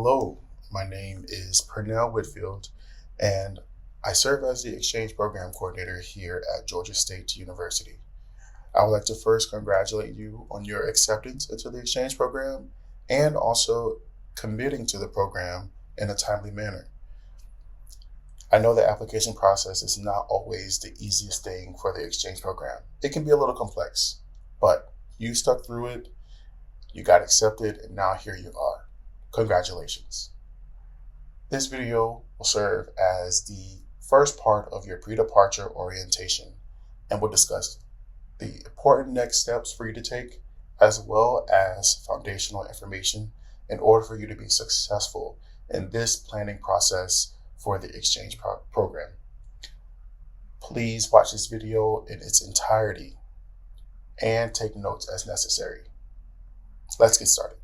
Hello, my name is Pernell Whitfield, and I serve as the Exchange Program Coordinator here at Georgia State University. I would like to first congratulate you on your acceptance into the Exchange Program and also committing to the program in a timely manner. I know the application process is not always the easiest thing for the Exchange Program. It can be a little complex, but you stuck through it, you got accepted, and now here you are. Congratulations. This video will serve as the first part of your pre-departure orientation and will discuss the important next steps for you to take, as well as foundational information in order for you to be successful in this planning process for the exchange program. Please watch this video in its entirety and take notes as necessary. Let's get started.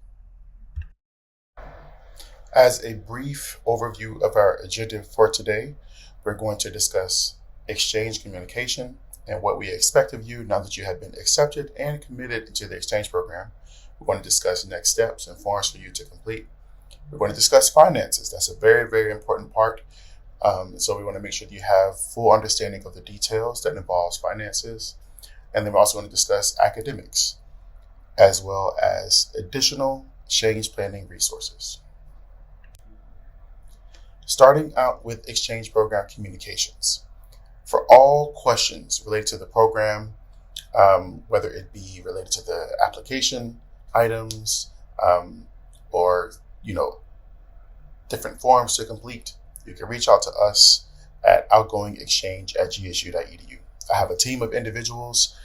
As a brief overview of our agenda for today, we're going to discuss exchange communication and what we expect of you now that you have been accepted and committed into the exchange program. We're going to discuss next steps and forms for you to complete. We're going to discuss finances. That's a very, very important part. So we want to make sure that you have full understanding of the details that involves finances. And then we're also going to discuss academics, as well as additional exchange planning resources. Starting out with exchange program communications. For all questions related to the program, whether it be related to the application items or different forms to complete, you can reach out to us at outgoingexchange@gsu.edu. I have a team of individuals,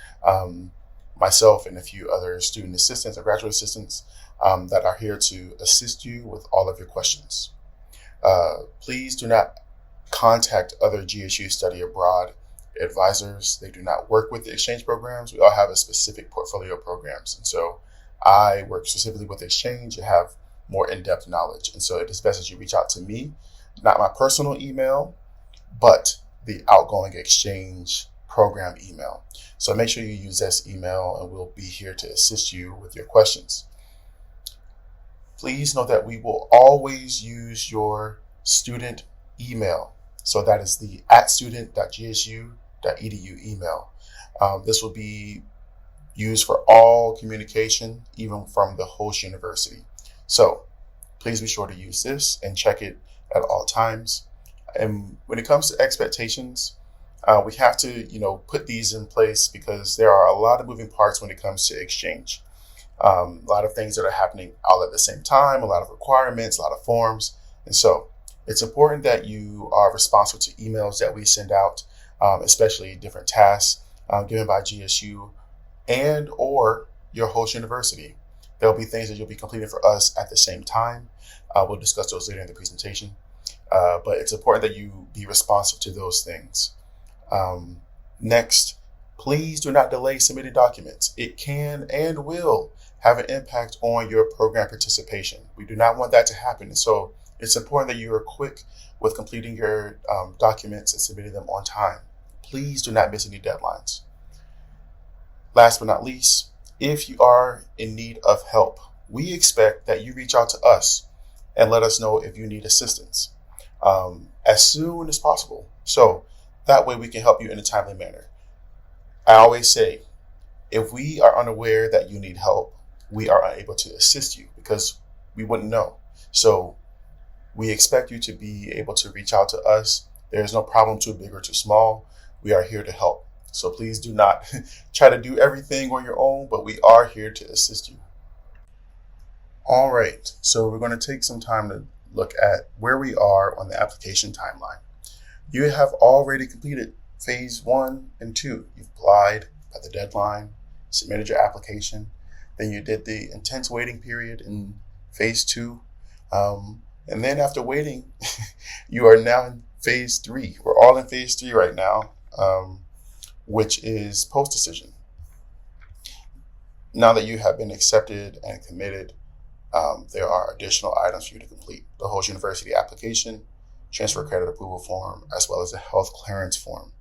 myself and a few other student assistants or graduate assistants that are here to assist you with all of your questions. Please do not contact other GSU study abroad advisors. They do not work with the exchange programs. We all have a specific portfolio of programs. And so I work specifically with exchange and have more in-depth knowledge. And so it is best that you reach out to me, not my personal email, but the outgoing exchange program email. So make sure you use this email and we'll be here to assist you with your questions. Please know that we will always use your student email. So that is the @student.gsu.edu email. This will be used for all communication, even from the host university. So please be sure to use this and check it at all times. And when it comes to expectations, we have to, put these in place because there are a lot of moving parts when it comes to exchange. A lot of things that are happening all at the same time, a lot of requirements, a lot of forms. And so it's important that you are responsive to emails that we send out, especially different tasks given by GSU and or your host university. There'll be things that you'll be completing for us at the same time. We'll discuss those later in the presentation. But it's important that you be responsive to those things. Next, please do not delay submitting documents. It can and will have an impact on your program participation. We do not want that to happen. And so it's important that you are quick with completing your documents and submitting them on time. Please do not miss any deadlines. Last but not least, if you are in need of help, we expect that you reach out to us and let us know if you need assistance as soon as possible. So that way we can help you in a timely manner. I always say, if we are unaware that you need help, we are unable to assist you because we wouldn't know. So we expect you to be able to reach out to us. There's no problem too big or too small. We are here to help. So please do not try to do everything on your own, but we are here to assist you. All right, so we're going to take some time to look at where we are on the application timeline. You have already completed phase 1 and 2. You've applied by the deadline, submitted your application, then you did the intense waiting period in phase 2. And then after waiting, you are now in phase 3. We're all in phase 3 right now, which is post-decision. Now that you have been accepted and committed, there are additional items for you to complete. The host university application, transfer credit approval form, as well as the health clearance form.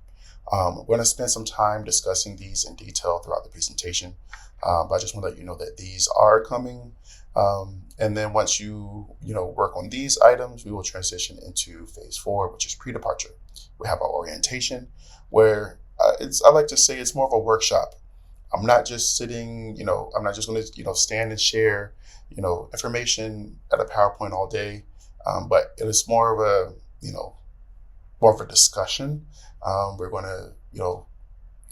We're going to spend some time discussing these in detail throughout the presentation, but I just want to let you know that these are coming And then once you work on these items, we will transition into phase 4, which is pre-departure. We have our orientation, where I like to say it's more of a workshop. I'm not just sitting, I'm not just going to, stand and share, information at a PowerPoint all day, but it is more of a, more of a discussion. We're going to,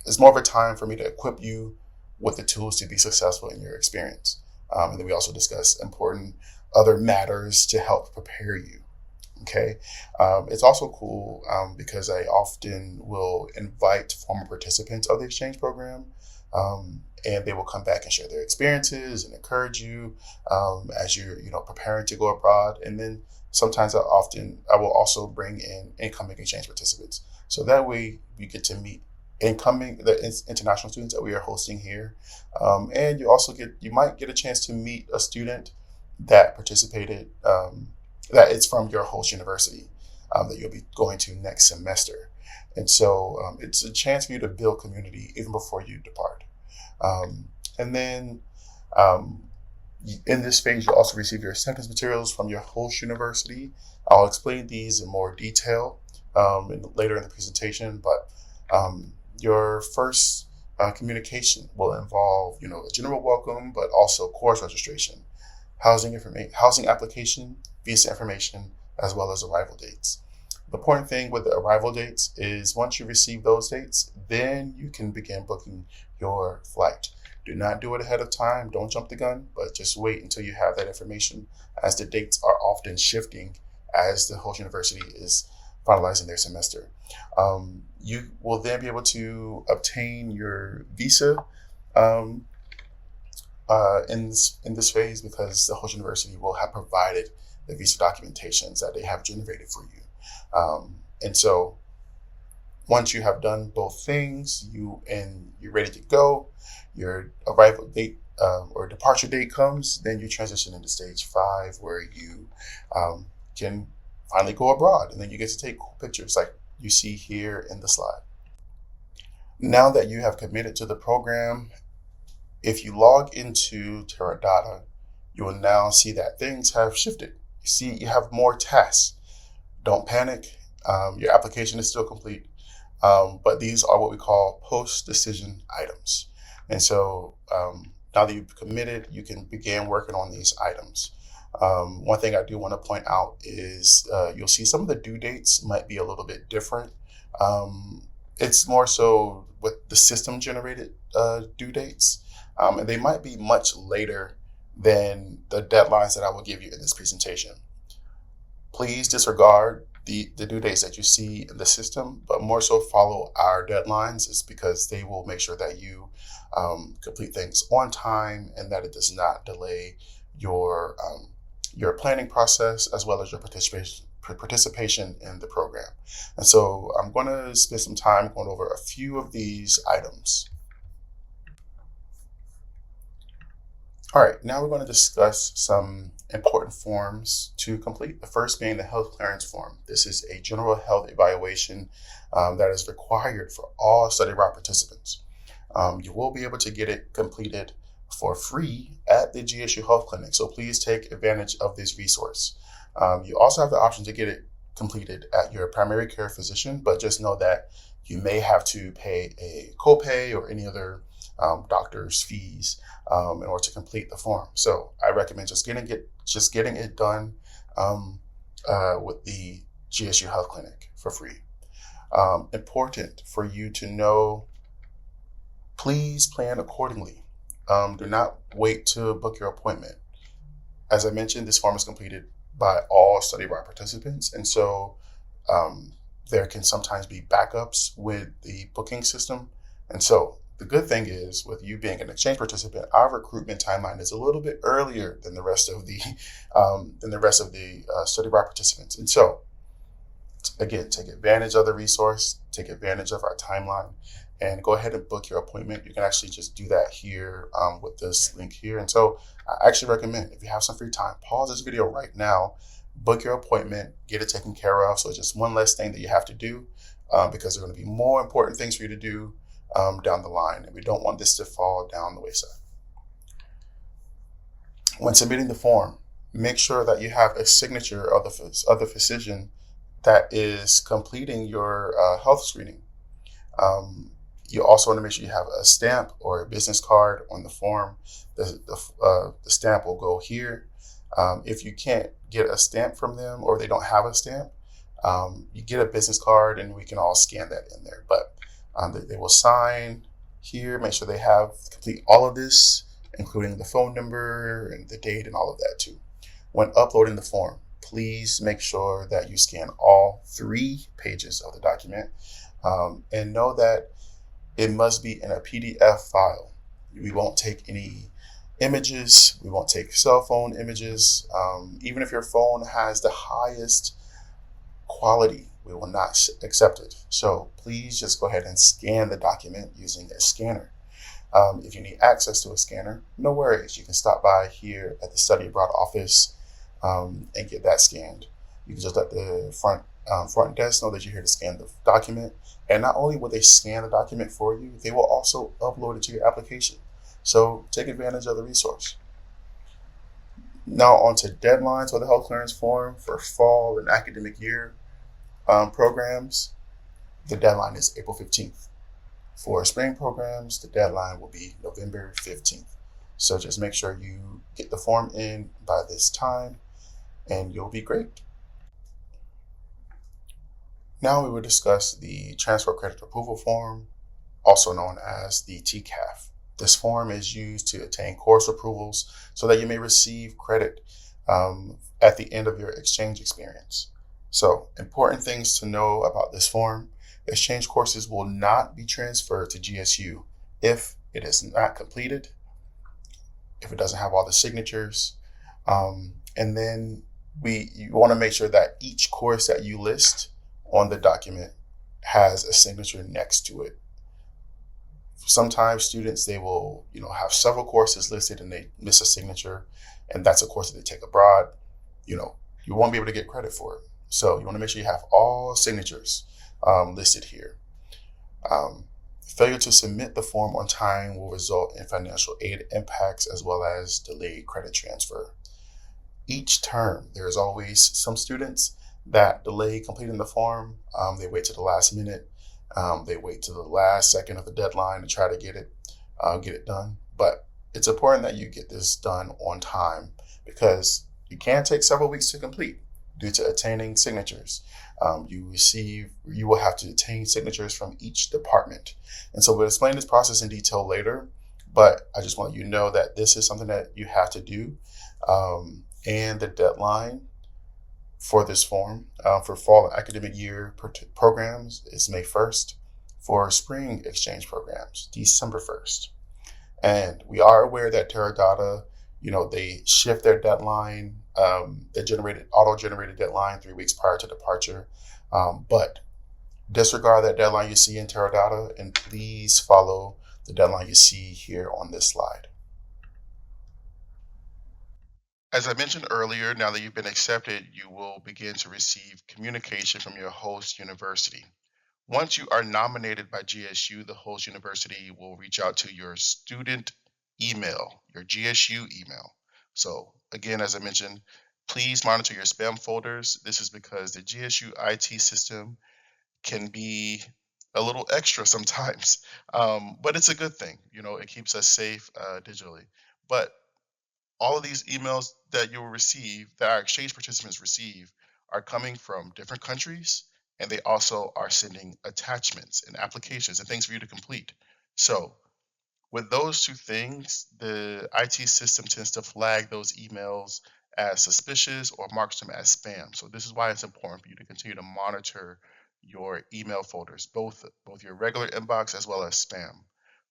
it's more of a time for me to equip you with the tools to be successful in your experience. And then we also discuss important other matters to help prepare you. Okay. It's also cool because I often will invite former participants of the exchange program, and they will come back and share their experiences and encourage you as you're preparing to go abroad. And then sometimes I will also bring in incoming exchange participants, so that way you get to meet the international students that we are hosting here, and you might get a chance to meet a student that participated, that is from your host university, that you'll be going to next semester. And so it's a chance for you to build community even before you depart. And then in this phase, you'll also receive your acceptance materials from your host university. I'll explain these in more detail later in the presentation, but your first communication will involve, a general welcome, but also course registration, housing application, visa information, as well as arrival dates. The important thing with the arrival dates is once you receive those dates, then you can begin booking your flight. Do not do it ahead of time. Don't jump the gun, but just wait until you have that information, as the dates are often shifting as the host university is finalizing their semester. You will then be able to obtain your visa in this phase, because the host university will have provided the visa documentations that they have generated for you. And so once you have done both things, you're ready to go, your arrival date or departure date comes, then you transition into stage 5, where you can finally go abroad, and then you get to take cool pictures like you see here in the slide. Now that you have committed to the program, if you log into Teradata, you will now see that things have shifted. You see, you have more tasks. Don't panic. Your application is still complete, but these are what we call post-decision items. And so now that you've committed, you can begin working on these items. One thing I do want to point out is you'll see some of the due dates might be a little bit different. It's more so with the system generated due dates, and they might be much later than the deadlines that I will give you in this presentation. Please disregard the due dates that you see in the system, but more so follow our deadlines, is because they will make sure that you complete things on time and that it does not delay your planning process as well as your participation in the program. And so I'm going to spend some time going over a few of these items. All right, now we're going to discuss some important forms to complete. The first being the health clearance form. This is a general health evaluation that is required for all study abroad participants. You will be able to get it completed for free at the GSU Health Clinic, so please take advantage of this resource. You also have the option to get it completed at your primary care physician, but just know that you may have to pay a copay or any other doctor's fees in order to complete the form. So I recommend just getting it done with the GSU Health Clinic for free. Important for you to know, please plan accordingly. Do not wait to book your appointment. As I mentioned, this form is completed by all study abroad participants, and so there can sometimes be backups with the booking system. And so the good thing is, with you being an exchange participant, our recruitment timeline is a little bit earlier than the rest of the study abroad participants. And so, again, take advantage of the resource, take advantage of our timeline, and go ahead and book your appointment. You can actually just do that here with this link here. And so I actually recommend, if you have some free time, pause this video right now, book your appointment, get it taken care of. So it's just one less thing that you have to do, because there are going to be more important things for you to do down the line, and we don't want this to fall down the wayside. When submitting the form, make sure that you have a signature of the physician that is completing your health screening. Um, you also want to make sure you have a stamp or a business card on the form. The stamp will go here. If you can't get a stamp from them or they don't have a stamp, you get a business card and we can all scan that in there. But they will sign here, make sure they have complete all of this, including the phone number and the date and all of that too. When uploading the form, please make sure that you scan all 3 pages of the document, and know that it must be in a PDF file. We won't take any images. We won't take cell phone images. Even if your phone has the highest quality, we will not accept it. So please just go ahead and scan the document using a scanner. If you need access to a scanner, no worries. You can stop by here at the Study Abroad office and get that scanned. You can just let the front desk know that you're here to scan the document. And not only will they scan the document for you, they will also upload it to your application. So take advantage of the resource. Now on to deadlines for the health clearance form for fall and academic year programs. The deadline is April 15th. For spring programs, the deadline will be November 15th. So just make sure you get the form in by this time and you'll be great. Now we will discuss the Transfer Credit Approval Form, also known as the TCAF. This form is used to obtain course approvals so that you may receive credit at the end of your exchange experience. So, important things to know about this form: exchange courses will not be transferred to GSU if it is not completed, if it doesn't have all the signatures, and then you want to make sure that each course that you list on the document has a signature next to it. Sometimes students, they will have several courses listed and they miss a signature, and that's a course that they take abroad. You won't be able to get credit for it. So you want to make sure you have all signatures listed here. Failure to submit the form on time will result in financial aid impacts as well as delayed credit transfer. Each term, there is always some students that delay completing the form. They wait to the last minute. They wait to the last second of the deadline to try to get it done. But it's important that you get this done on time because you can take several weeks to complete due to attaining signatures. You will have to obtain signatures from each department. And so we'll explain this process in detail later, but I just want you to know that this is something that you have to do. And the deadline for this form for fall academic year programs is May 1st. For spring exchange programs, December 1st. And we are aware that Teradata, they shift their deadline, auto-generated deadline 3 weeks prior to departure. But disregard that deadline you see in Teradata and please follow the deadline you see here on this slide. As I mentioned earlier, now that you've been accepted, you will begin to receive communication from your host university. Once you are nominated by GSU, the host university will reach out to your student email, your GSU email. So again, as I mentioned, please monitor your spam folders. This is because the GSU IT system can be a little extra sometimes, but it's a good thing. It keeps us safe digitally. But all of these emails that you will receive, that our exchange participants receive, are coming from different countries, and they also are sending attachments and applications and things for you to complete. So with those two things, the IT system tends to flag those emails as suspicious or marks them as spam. So this is why it's important for you to continue to monitor your email folders, both your regular inbox as well as spam.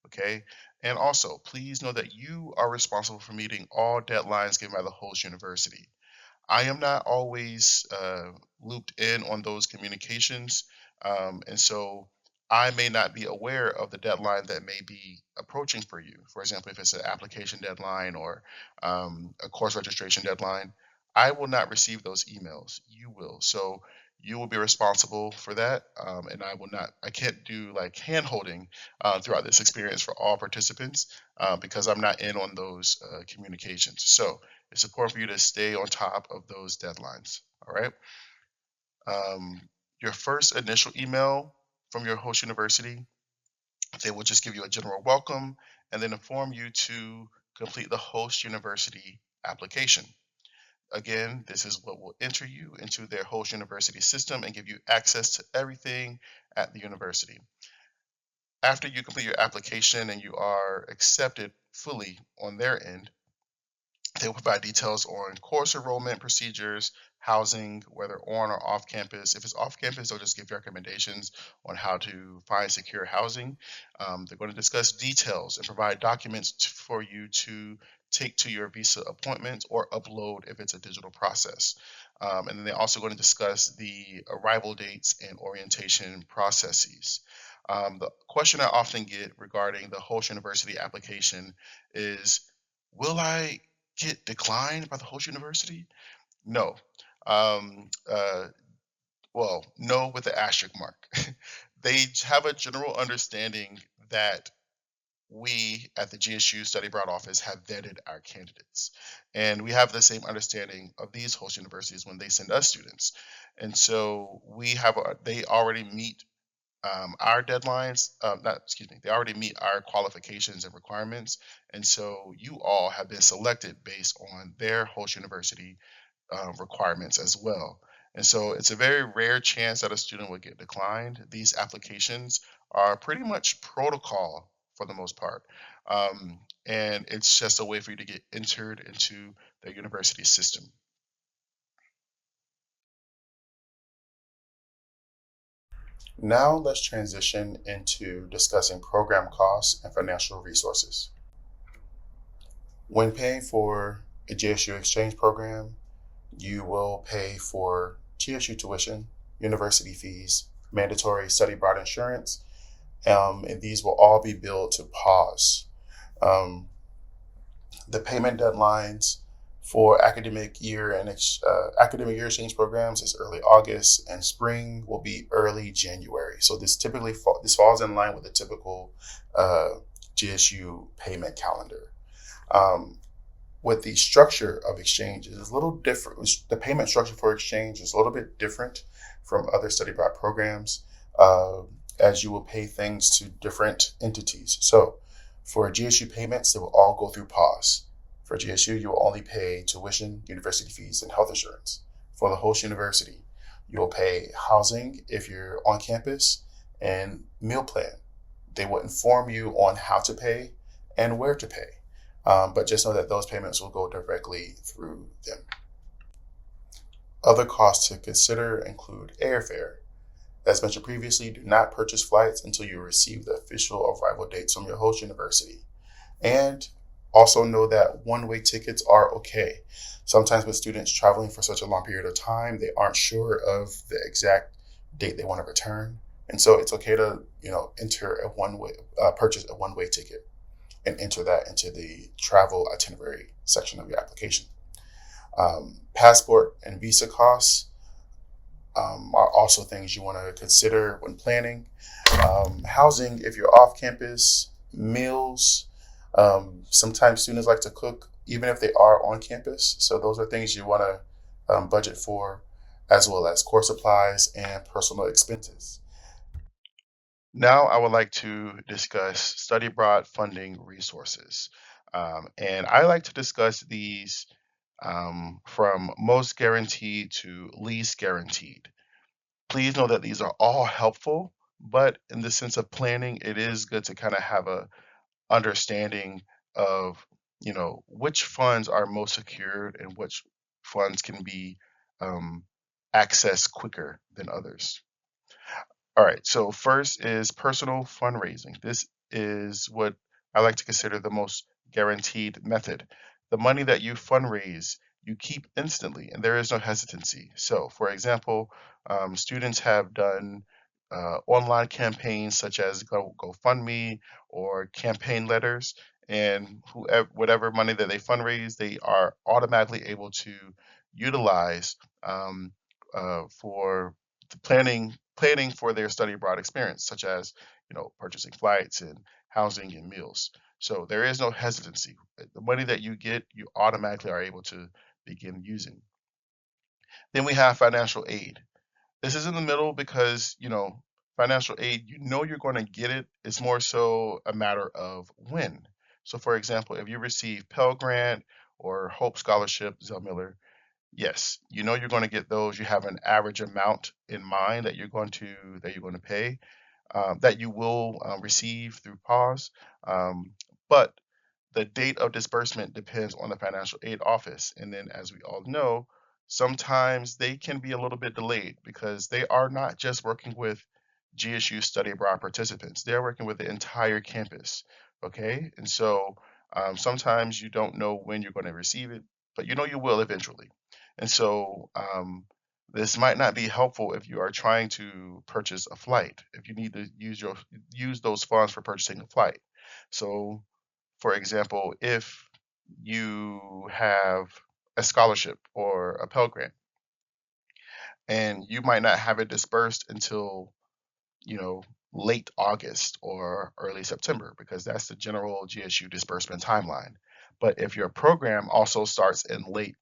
Okay. And also, please know that you are responsible for meeting all deadlines given by the host university. I am not always looped in on those communications. And so I may not be aware of the deadline that may be approaching for you. For example, if it's an application deadline or a course registration deadline, I will not receive those emails. You will. So you will be responsible for that. And I can't do like hand holding throughout this experience for all participants because I'm not in on those communications. So It's important for you to stay on top of those deadlines. All right. Um, your first initial email from your host university, they will just give you a general welcome and then inform you to complete the host university application. Again, this is what will enter you into their host university system and give you access to everything at the university. After you complete your application and you are accepted fully on their end, they will provide details on course enrollment procedures, housing, whether on or off campus. If it's off campus, they'll just give recommendations on how to find secure housing. They're going to discuss details and provide documents for you to take to your visa appointments or upload if it's a digital process. And then they're also going to discuss the arrival dates and orientation processes. The question I often get regarding the host university application is, will I get declined by the host university? No. Um, uh, well, no with the asterisk mark. They have a general understanding that we at the GSU Study Abroad office have vetted our candidates. And we have the same understanding of these host universities when they send us students. And so they already meet our deadlines, not excuse me, they already meet our qualifications and requirements, and so you all have been selected based on their host university requirements as well. And so it's a very rare chance that a student would get declined. These applications are pretty much protocol for the most part, and it's just a way for you to get entered into the university system. Now let's transition into discussing program costs and financial resources. When paying for a GSU exchange program, you will pay for GSU tuition, university fees, mandatory study abroad insurance, and these will all be billed to PAWS. Um, the payment deadlines for academic year exchange programs is early August, and spring will be early January. So this falls in line with the typical GSU payment calendar. Um, with the structure of exchange is a little different. The payment structure for exchange is a little bit different from other study abroad programs, uh, as you will pay things to different entities. So for GSU payments, they will all go through PAWS. For GSU, you will only pay tuition, university fees, and health insurance. For the host university, you will pay housing if you're on campus and meal plan. They will inform you on how to pay and where to pay. But just know that those payments will go directly through them. Other costs to consider include airfare. As mentioned previously, do not purchase flights until you receive the official arrival dates from your host university. And also know that one-way tickets are okay. Sometimes with students traveling for such a long period of time, they aren't sure of the exact date they want to return. And so it's okay to, purchase a one-way ticket and enter that into the travel itinerary section of your application. Passport and visa costs are also things you want to consider when planning. Housing, if you're off campus, meals. Sometimes students like to cook even if they are on campus. So those are things you want to budget for, as well as course supplies and personal expenses. Now, I would like to discuss study abroad funding resources. And I like to discuss these from most guaranteed to least guaranteed. Please know that these are all helpful, but in the sense of planning, it is good to kind of have a understanding of, which funds are most secured and which funds can be um, accessed quicker than others. All right, so first is personal fundraising. This is what I like to consider the most guaranteed method. The money that you fundraise, you keep instantly, and there is no hesitancy. So, for example, students have done online campaigns such as GoFundMe or campaign letters, and whatever money that they fundraise, they are automatically able to utilize for the planning for their study abroad experience, such as purchasing flights and housing and meals. So there is no hesitancy. The money that you get, you automatically are able to begin using. Then we have financial aid. This is in the middle because, financial aid, you're going to get it. It's more so a matter of when. So, for example, if you receive Pell Grant or Hope Scholarship, Zell Miller, yes, you're going to get those. You have an average amount in mind that you're going to pay, that you will receive through pause. But the date of disbursement depends on the financial aid office. And then, as we all know, sometimes they can be a little bit delayed because they are not just working with GSU study abroad participants, they're working with the entire campus. Okay. And so sometimes you don't know when you're going to receive it, but you will eventually. And so this might not be helpful if you are trying to purchase a flight, if you need to use those funds for purchasing a flight. So for example, if you have a scholarship or a Pell Grant, and you might not have it dispersed until, you know, late August or early September, because that's the general GSU disbursement timeline. But if your program also starts in late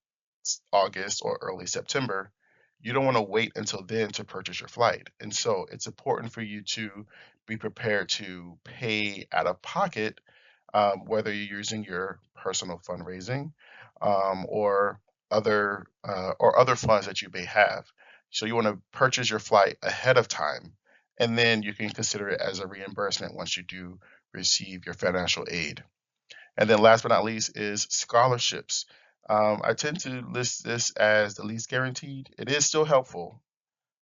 August or early September, you don't want to wait until then to purchase your flight. And so it's important for you to be prepared to pay out of pocket, whether you're using your personal fundraising, or other funds that you may have. So you want to purchase your flight ahead of time, and then you can consider it as a reimbursement once you do receive your financial aid. And then last but not least is scholarships. I tend to list this as the least guaranteed. It is still helpful,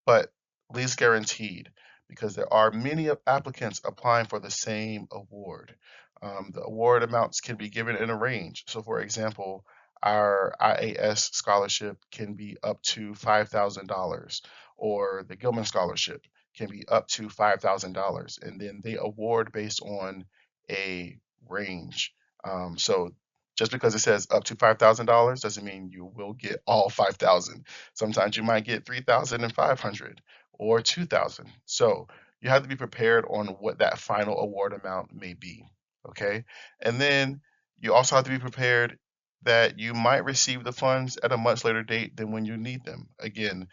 but least guaranteed, because there are many applicants applying for the same award. The award amounts can be given in a range. So, for example, our IAS scholarship can be up to $5,000, or the Gilman scholarship can be up to $5,000, and then they award based on a range. So, just because it says up to $5,000 doesn't mean you will get all 5,000. Sometimes you might get 3,500 or 2,000. So you have to be prepared on what that final award amount may be. Okay. And then you also have to be prepared that you might receive the funds at a much later date than when you need them. Again,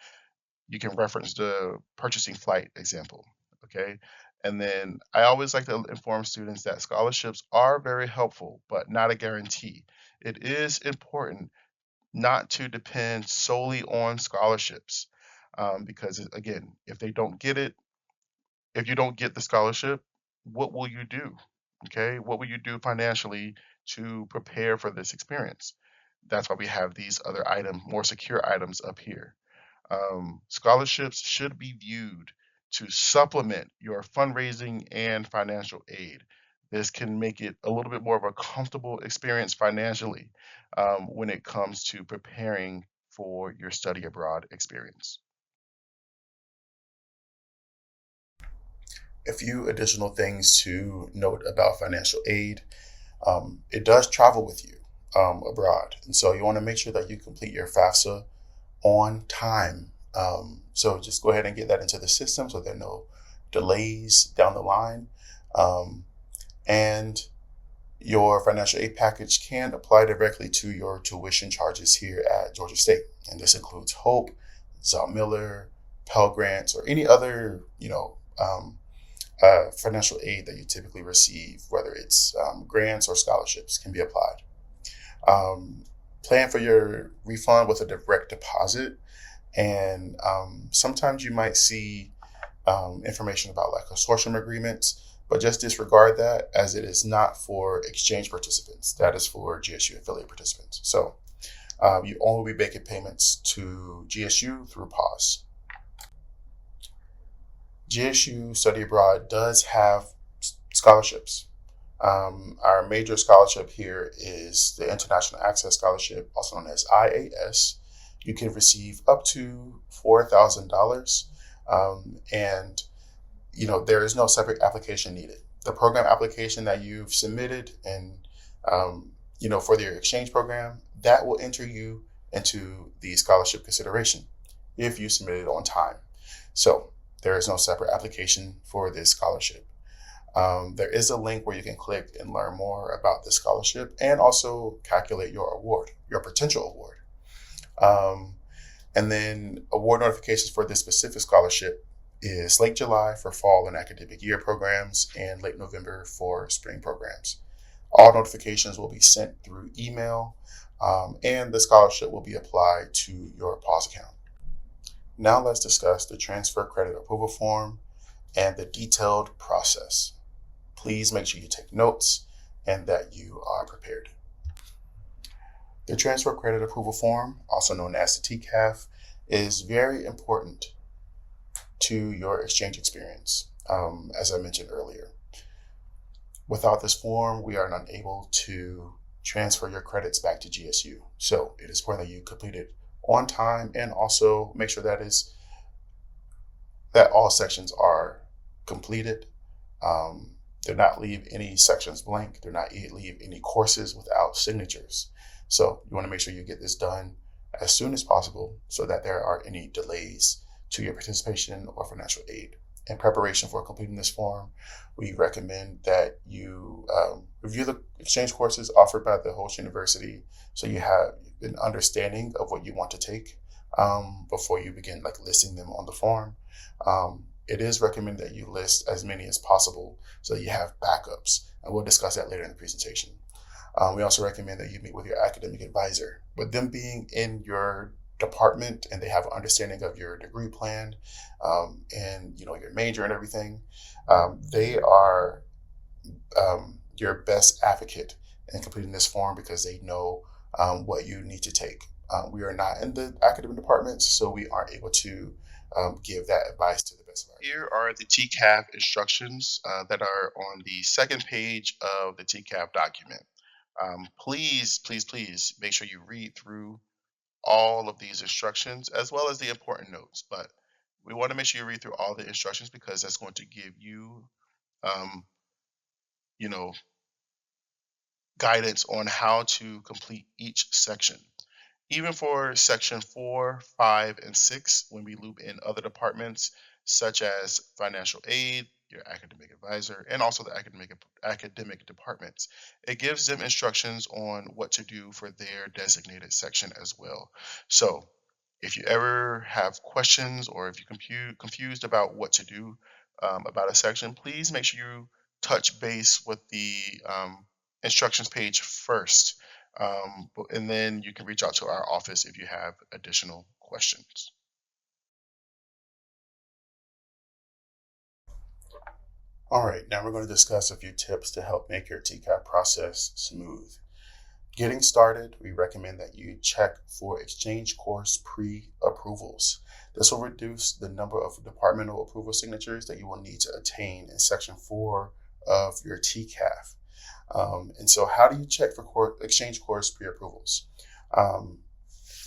you can reference the purchasing flight example. Okay. And then I always like to inform students that scholarships are very helpful, but not a guarantee. It is important not to depend solely on scholarships, because again, if you don't get the scholarship, what will you do? Okay, what will you do financially to prepare for this experience? That's why we have these other more secure items up here. Scholarships should be viewed to supplement your fundraising and financial aid. This can make it a little bit more of a comfortable experience financially, when it comes to preparing for your study abroad experience. A few additional things to note about financial aid. It does travel with you abroad. And so you want to make sure that you complete your FAFSA on time. So just go ahead and get that into the system so there are no delays down the line. And your financial aid package can apply directly to your tuition charges here at Georgia State. And this includes Hope, Zell Miller, Pell Grants, or any other, financial aid that you typically receive, whether it's grants or scholarships, can be applied. Plan for your refund with a direct deposit. And sometimes you might see information about like consortium agreements, but just disregard that, as it is not for exchange participants. That is for GSU affiliate participants. So you only be making payments to GSU through PAWS. GSU Study Abroad does have scholarships. Our major scholarship here is the International Access Scholarship, also known as IAS. You can receive up to $4,000, and there is no separate application needed. The program application that you've submitted and for your exchange program, that will enter you into the scholarship consideration if you submit it on time. So there is no separate application for this scholarship. There is a link where you can click and learn more about the scholarship and also calculate your award, your potential award. And then award notifications for this specific scholarship is late July for fall and academic year programs and late November for spring programs. All notifications will be sent through email, and the scholarship will be applied to your PAWS account. Now let's discuss the transfer credit approval form and the detailed process. Please make sure you take notes and that you are prepared. The transfer credit approval form, also known as the TCAF, is very important to your exchange experience, as I mentioned earlier. Without this form, we are not able to transfer your credits back to GSU. So it is important that you complete it on time and also make sure that all sections are completed. Do not leave any sections blank. Do not leave any courses without signatures. So you want to make sure you get this done as soon as possible so that there are any delays to your participation or financial aid. In preparation for completing this form, we recommend that you review the exchange courses offered by the host university so you have an understanding of what you want to take before you begin listing them on the form. It is recommended that you list as many as possible so that you have backups, and we'll discuss that later in the presentation. We also recommend that you meet with your academic advisor. With them being in your department and they have an understanding of your degree plan and your major and everything, they are your best advocate in completing this form because they know what you need to take. We are not in the academic departments, so we aren't able to give that advice to the best of our ability. Here are the TCAF instructions that are on the second page of the TCAF document. Please make sure you read through all of these instructions as well as the important notes. But we want to make sure you read through all the instructions because that's going to give you, guidance on how to complete each section. Even for section 4, 5, and 6, when we loop in other departments such as financial aid, your academic advisor, and also the academic departments, it gives them instructions on what to do for their designated section as well. So if you ever have questions or if you're confused about what to do about a section, please make sure you touch base with the instructions page first. And then you can reach out to our office if you have additional questions. All right, now we're going to discuss a few tips to help make your TCAF process smooth. Getting started, we recommend that you check for exchange course pre-approvals. This will reduce the number of departmental approval signatures that you will need to attain in section 4 of your TCAF. And so how do you check for exchange course pre-approvals?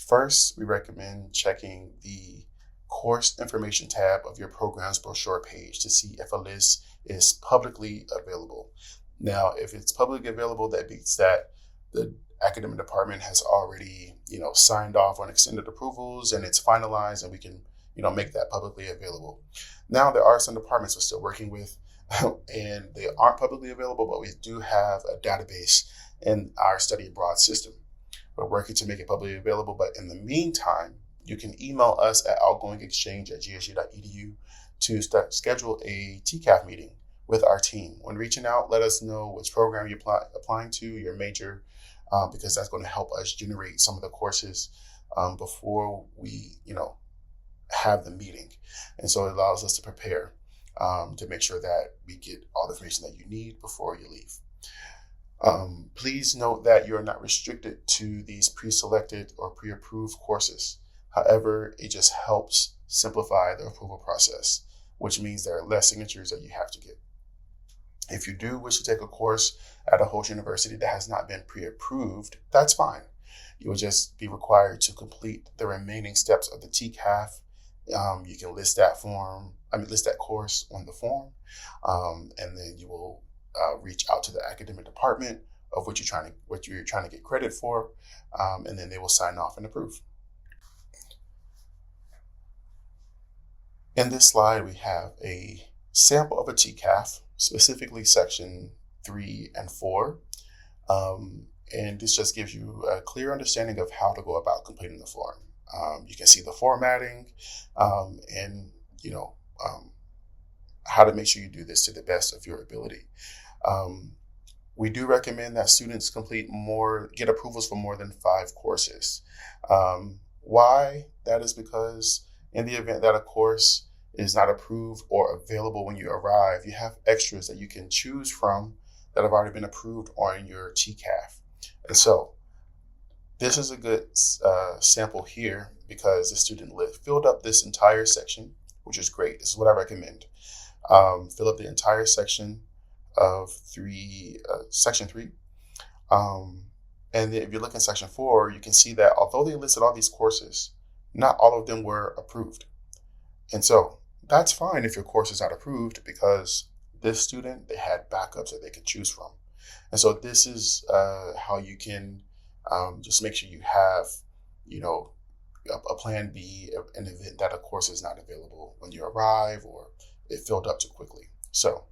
First, we recommend checking the course information tab of your program's brochure page to see if a list is publicly available. Now, if it's publicly available, that means that the academic department has already, signed off on extended approvals and it's finalized and we can, make that publicly available. Now, there are some departments we're still working with and they aren't publicly available, but we do have a database in our study abroad system. We're working to make it publicly available, but in the meantime, you can email us at outgoingexchange@gsu.edu to schedule a TCAF meeting with our team. When reaching out, let us know which program you're applying to, your major, because that's going to help us generate some of the courses before we, have the meeting. And so it allows us to prepare to make sure that we get all the information that you need before you leave. Please note that you're not restricted to these pre-selected or pre-approved courses. However, it just helps simplify the approval process, which means there are less signatures that you have to get. If you do wish to take a course at a host university that has not been pre-approved, that's fine. You will just be required to complete the remaining steps of the TCAF. You can list that course on the form, and then you will reach out to the academic department of what you're trying to get credit for, and then they will sign off and approve. In this slide, we have a sample of a TCAF, specifically section 3 and 4. And this just gives you a clear understanding of how to go about completing the form. You can see the formatting and, how to make sure you do this to the best of your ability. We do recommend that students get approvals for more than 5 courses. Why? That is because in the event that a course is not approved or available when you arrive, you have extras that you can choose from that have already been approved on your TCAF. And so this is a good sample here because the student filled up this entire section, which is great. This is what I recommend. Fill up the entire section of section 3. And then if you look in section 4, you can see that although they listed all these courses, not all of them were approved. And so that's fine if your course is not approved, because this student, they had backups that they could choose from. And so this is how you can just make sure you have, a plan B in the event that a course is not available when you arrive or it filled up too quickly. So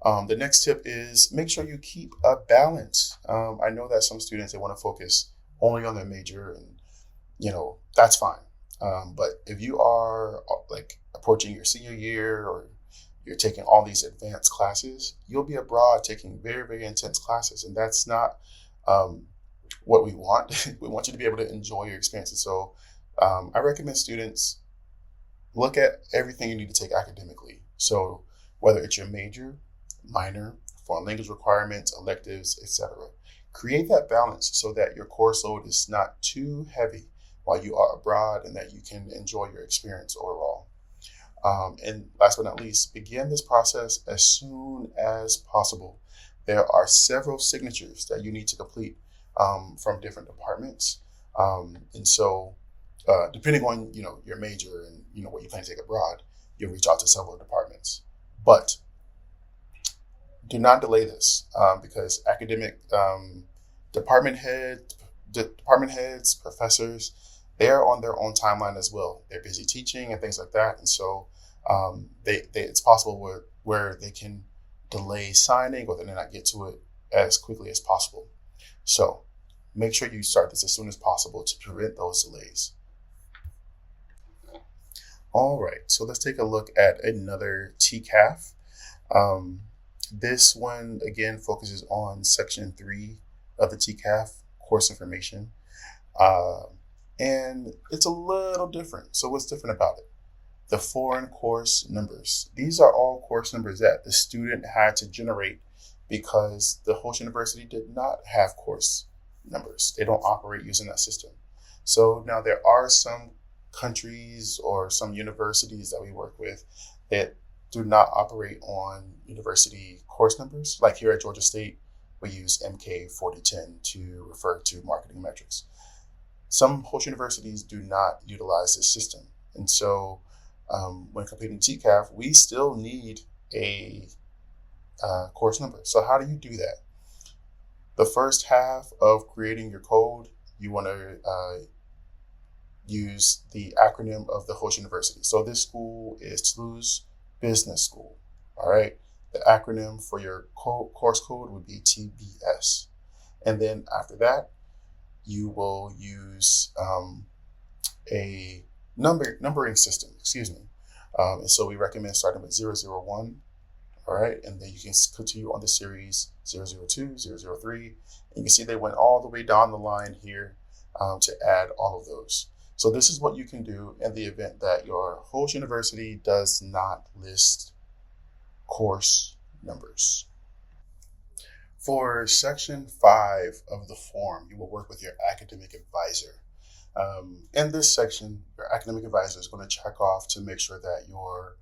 the next tip is make sure you keep a balance. I know that some students, they want to focus only on their major, and, that's fine. But if you are approaching your senior year, or you're taking all these advanced classes, you'll be abroad taking very, very intense classes. And that's not what we want. We want you to be able to enjoy your experiences. So I recommend students look at everything you need to take academically. So whether it's your major, minor, foreign language requirements, electives, etc. Create that balance so that your course load is not too heavy while you are abroad, and that you can enjoy your experience overall. And last but not least, begin this process as soon as possible. There are several signatures that you need to complete from different departments. And so depending on, your major and, what you plan to take abroad, you'll reach out to several departments. But do not delay this because academic department heads, professors, they're on their own timeline as well. They're busy teaching and things like that. And so it's possible where they can delay signing, or they may not get to it as quickly as possible. So make sure you start this as soon as possible to prevent those delays. All right, so let's take a look at another TCAF. This one, again, focuses on section 3 of the TCAF, course information. And it's a little different. So what's different about it? The foreign course numbers. These are all course numbers that the student had to generate because the host university did not have course numbers. They don't operate using that system. So now there are some countries or some universities that we work with that do not operate on university course numbers. Like here at Georgia State, we use MK 4010 to refer to marketing metrics. Some host universities do not utilize this system. And so when completing TCAF, we still need a course number. So how do you do that? The first half of creating your code, you want to use the acronym of the host university. So this school is Toulouse Business School. All right. The acronym for your course code would be TBS. And then after that, you will use a numbering system, and so we recommend starting with 001, all right, and then you can continue on the series 002, 003, and you can see they went all the way down the line here to add all of those. So this is what you can do in the event that your host university does not list course numbers. For section 5 of the form, you will work with your academic advisor. In this section, your academic advisor is going to check off to make sure that your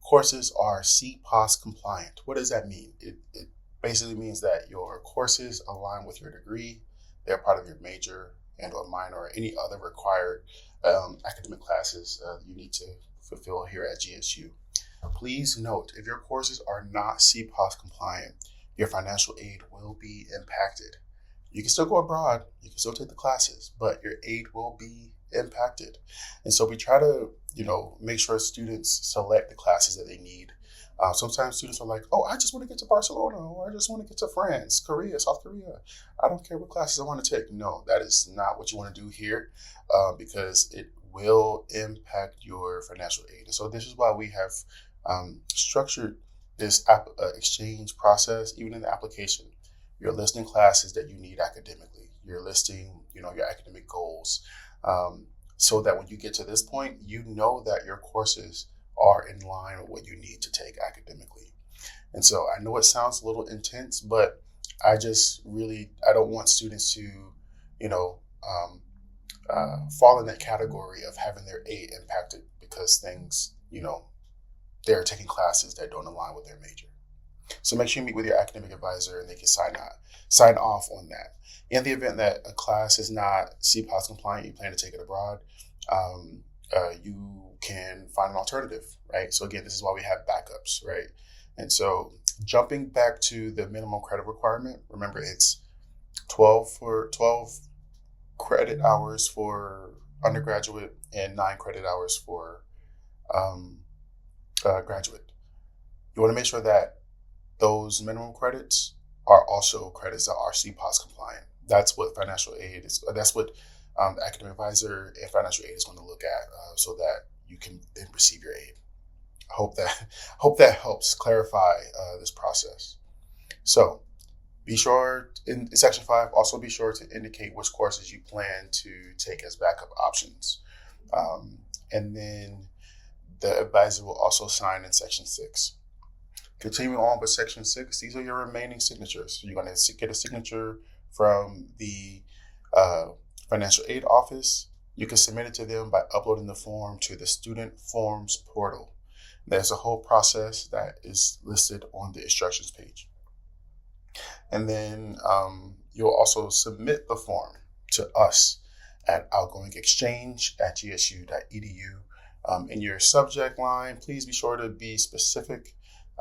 courses are CPOS compliant. What does that mean? It basically means that your courses align with your degree. They're part of your major and or minor or any other required academic classes you need to fulfill here at GSU. Please note, if your courses are not CPOS compliant, your financial aid will be impacted. You can still go abroad, you can still take the classes, but your aid will be impacted. And so we try to, make sure students select the classes that they need Sometimes students are like, oh, I just want to get to Barcelona, or I just want to get to France, Korea, South Korea. I don't care what classes I want to take. No, that is not what you want to do here, because it will impact your financial aid. And so this is why we have structured this exchange process. Even in the application, you're listing classes that you need academically. You're listing, your academic goals, so that when you get to this point, you know that your courses are in line with what you need to take academically. And so I know it sounds a little intense, but I don't want students to, fall in that category of having their aid impacted because things, they're taking classes that don't align with their major. So make sure you meet with your academic advisor and they can sign off on that. In the event that a class is not CPOS compliant, you plan to take it abroad, you can find an alternative, right? So again, this is why we have backups, right? And so jumping back to the minimum credit requirement, remember it's 12 credit hours for undergraduate and 9 credit hours for graduate. You want to make sure that those minimum credits are also credits that are CPOS compliant. That's what financial aid is. That's what the academic advisor and financial aid is going to look at, so that you can then receive your aid. I hope that helps clarify this process. So be sure in section 5, also be sure to indicate which courses you plan to take as backup options. And then the advisor will also sign in section 6. Continuing on with section 6, these are your remaining signatures. So you're going to get a signature from the financial aid office. You can submit it to them by uploading the form to the student forms portal. There's a whole process that is listed on the instructions page. And then you'll also submit the form to us at outgoingexchange@gsu.edu. In your subject line, please be sure to be specific.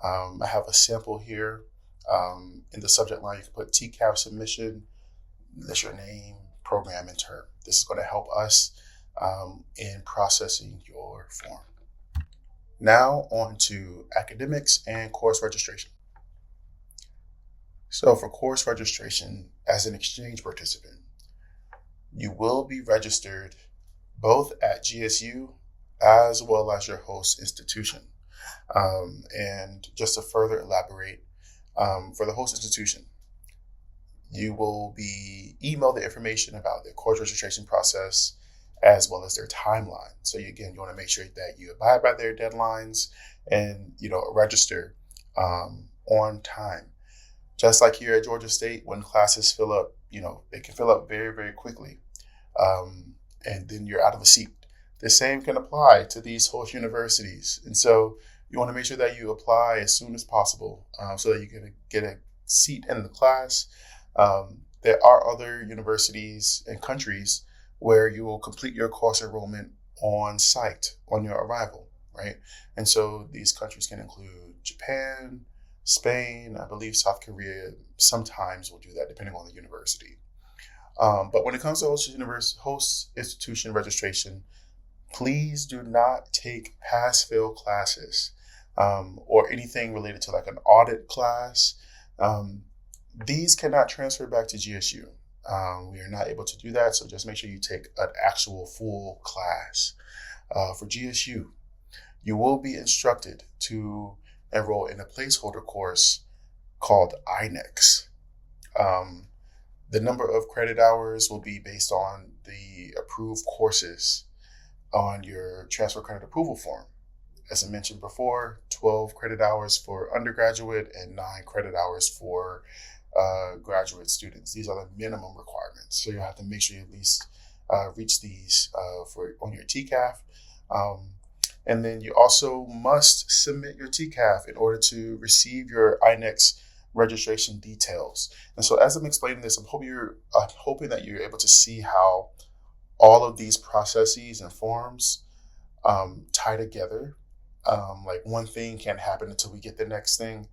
I have a sample here. In the subject line, you can put TCAF submission, list your name, program, and term. This is going to help us in processing your form. Now on to academics and course registration. So for course registration, as an exchange participant, you will be registered both at GSU as well as your host institution. And just to further elaborate, for the host institution, you will be emailed the information about the course registration process as well as their timeline. So you want to make sure that you abide by their deadlines and, register on time. Just like here at Georgia State, when classes fill up, they can fill up very, very quickly. And then you're out of a seat. The same can apply to these host universities. And so you want to make sure that you apply as soon as possible so that you can get a seat in the class. There are other universities and countries where you will complete your course enrollment on site on your arrival, right? And so these countries can include Japan, Spain, I believe South Korea sometimes will do that depending on the university. But when it comes to host institution registration, please do not take pass-fail classes or anything related to like an audit class. These cannot transfer back to GSU. We are not able to do that, so just make sure you take an actual full class. For GSU, you will be instructed to enroll in a placeholder course called INEX. The number of credit hours will be based on the approved courses on your transfer credit approval form. As I mentioned before, 12 credit hours for undergraduate and 9 credit hours for graduate students. These are the minimum requirements. So you'll have to make sure you at least reach these on your TCAF. And then you also must submit your TCAF in order to receive your INEX registration details. And so as I'm explaining this, I'm hoping that you're able to see how all of these processes and forms tie together. Like one thing can't happen until we get the next thing.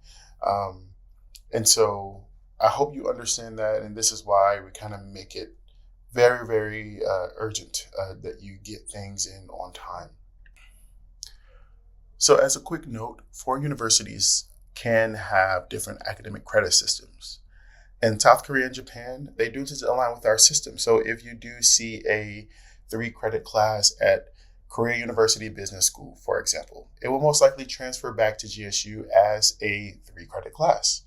And so I hope you understand that. And this is why we kind of make it very, very urgent that you get things in on time. So, as a quick note, foreign universities can have different academic credit systems. In South Korea and Japan, they do just align with our system. So, if you do see a 3 credit class at Korea University Business School, for example, it will most likely transfer back to GSU as a 3 credit class.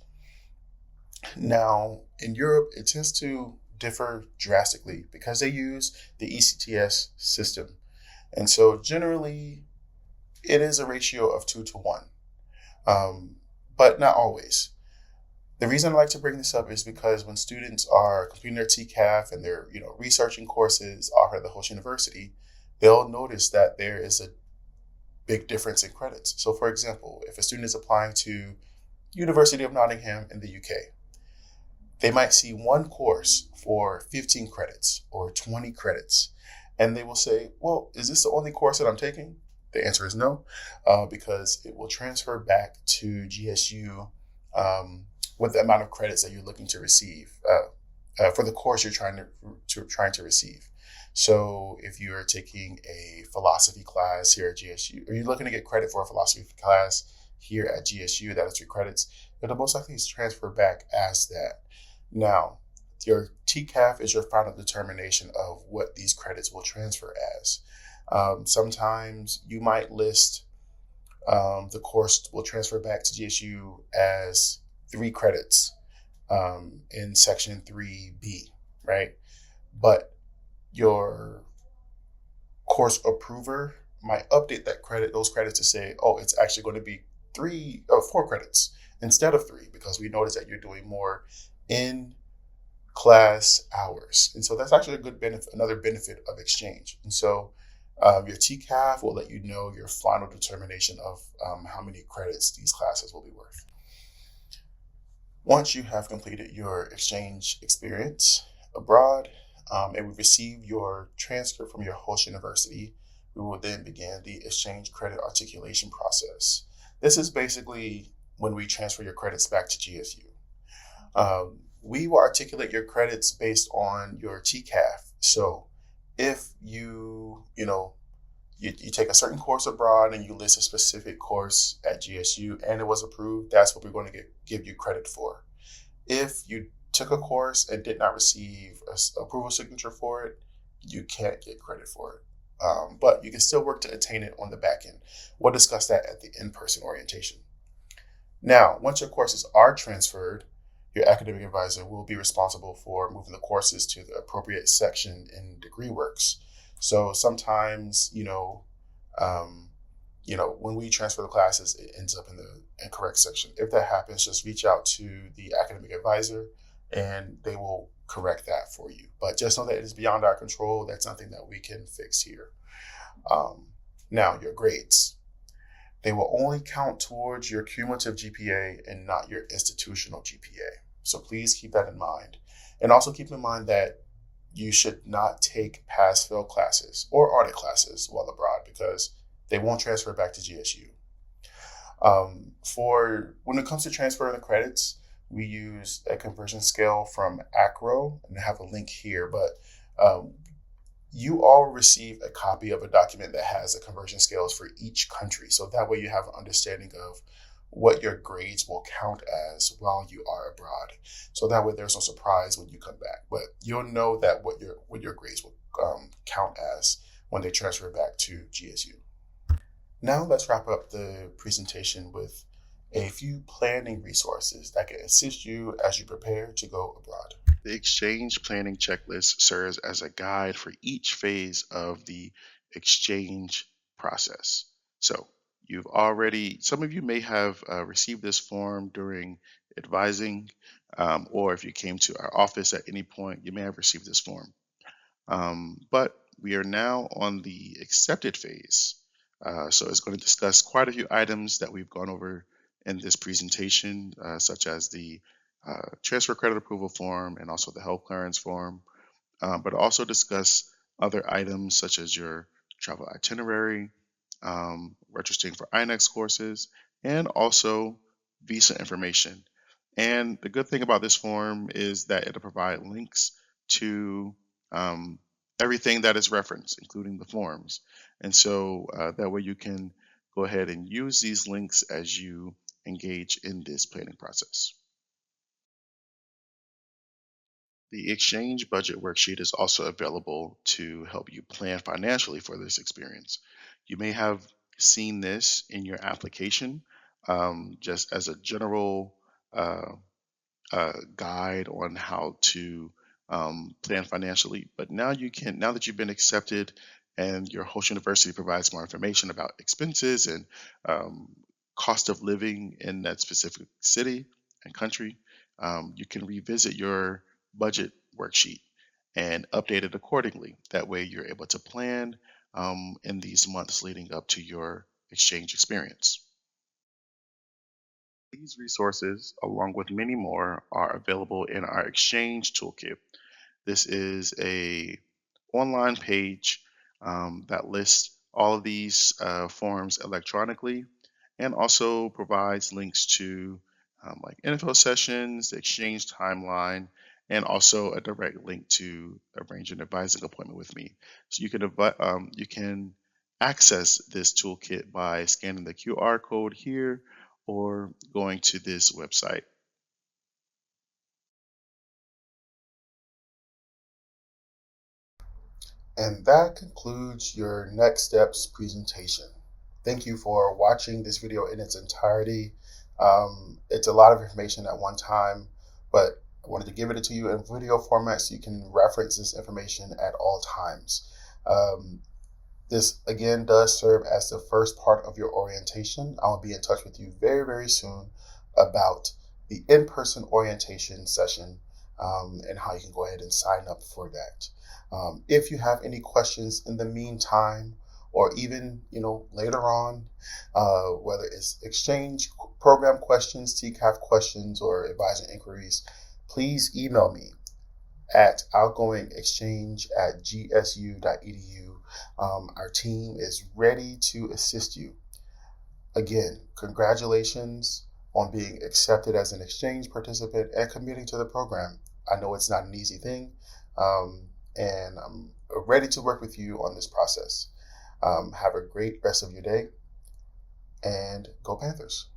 Now, in Europe, it tends to differ drastically because they use the ECTS system. And so generally, it is a ratio of 2 to 1, um, but not always. The reason I like to bring this up is because when students are completing their TCAF and they're researching courses offered at the host university, they'll notice that there is a big difference in credits. So, for example, if a student is applying to University of Nottingham in the UK, they might see one course for 15 credits or 20 credits, and they will say, well, is this the only course that I'm taking? The answer is no, because it will transfer back to GSU with the amount of credits that you're looking to receive for the course you're trying to receive. So if you are taking a philosophy class here at GSU, or you're looking to get credit for a philosophy class here at GSU, that is 3 credits, it'll most likely transfer back as that. Now, your TCAF is your final determination of what these credits will transfer as. Sometimes you might list the course will transfer back to GSU as 3 credits in section 3B, right? But your course approver might update those credits to say, oh, it's actually going to be 4 credits instead of 3, because we notice that you're doing more in class hours. And so that's actually a good benefit, another benefit of exchange. And so your TCAF will let you know your final determination of how many credits these classes will be worth. Once you have completed your exchange experience abroad and we receive your transcript from your host university, we will then begin the exchange credit articulation process. This is basically when we transfer your credits back to GSU. We will articulate your credits based on your TCAF. So if you take a certain course abroad and you list a specific course at GSU and it was approved, that's what we're going to give you credit for. If you took a course and did not receive an approval signature for it, you can't get credit for it. But you can still work to attain it on the back end. We'll discuss that at the in-person orientation. Now, once your courses are transferred, your academic advisor will be responsible for moving the courses to the appropriate section in DegreeWorks. So sometimes, when we transfer the classes, it ends up in the incorrect section. If that happens, just reach out to the academic advisor and they will correct that for you. But just know that it is beyond our control. That's something that we can fix here. Now, your grades. They will only count towards your cumulative GPA and not your institutional GPA. So please keep that in mind. And also keep in mind that you should not take pass-fail classes or audit classes while abroad because they won't transfer back to GSU. For when it comes to transferring the credits, we use a conversion scale from ACRO, and I have a link here, but you all receive a copy of a document that has the conversion scales for each country. So that way you have an understanding of what your grades will count as while you are abroad. So that way there's no surprise when you come back, but you'll know that what your grades will count as when they transfer back to GSU. Now let's wrap up the presentation with a few planning resources that can assist you as you prepare to go abroad. The exchange planning checklist serves as a guide for each phase of the exchange process. So some of you may have received this form during advising, or if you came to our office at any point, you may have received this form. But we are now on the accepted phase. So it's going to discuss quite a few items that we've gone over in this presentation, such as the transfer credit approval form and also the health clearance form, but also discuss other items such as your travel itinerary, registering for INEX courses, and also visa information. And the good thing about this form is that it'll provide links to everything that is referenced, including the forms. And so that way you can go ahead and use these links as you engage in this planning process. The exchange budget worksheet is also available to help you plan financially for this experience. You may have seen this in your application, just as a general uh, guide on how to plan financially. But now you can, now that you've been accepted and your host university provides more information about expenses and um, cost of living in that specific city and country, you can revisit your budget worksheet and update it accordingly. That way you're able to plan in these months leading up to your exchange experience. These resources, along with many more, are available in our Exchange Toolkit. This is a online page that lists all of these forms electronically and also provides links to like info sessions, the exchange timeline, and also a direct link to arrange an advising appointment with me. So you can access this toolkit by scanning the QR code here or going to this website. And that concludes your next steps presentation. Thank you for watching this video in its entirety. It's a lot of information at one time, but I wanted to give it to you in video format so you can reference this information at all times. This again does serve as the first part of your orientation. I will be in touch with you very, very soon about the in-person orientation session and how you can go ahead and sign up for that. If you have any questions in the meantime, or even later on, whether it's exchange program questions, TCAF questions, or advisor inquiries, please email me at outgoingexchange@gsu.edu. Our team is ready to assist you. Again, congratulations on being accepted as an exchange participant and committing to the program. I know it's not an easy thing, and I'm ready to work with you on this process. Have a great rest of your day, and go Panthers.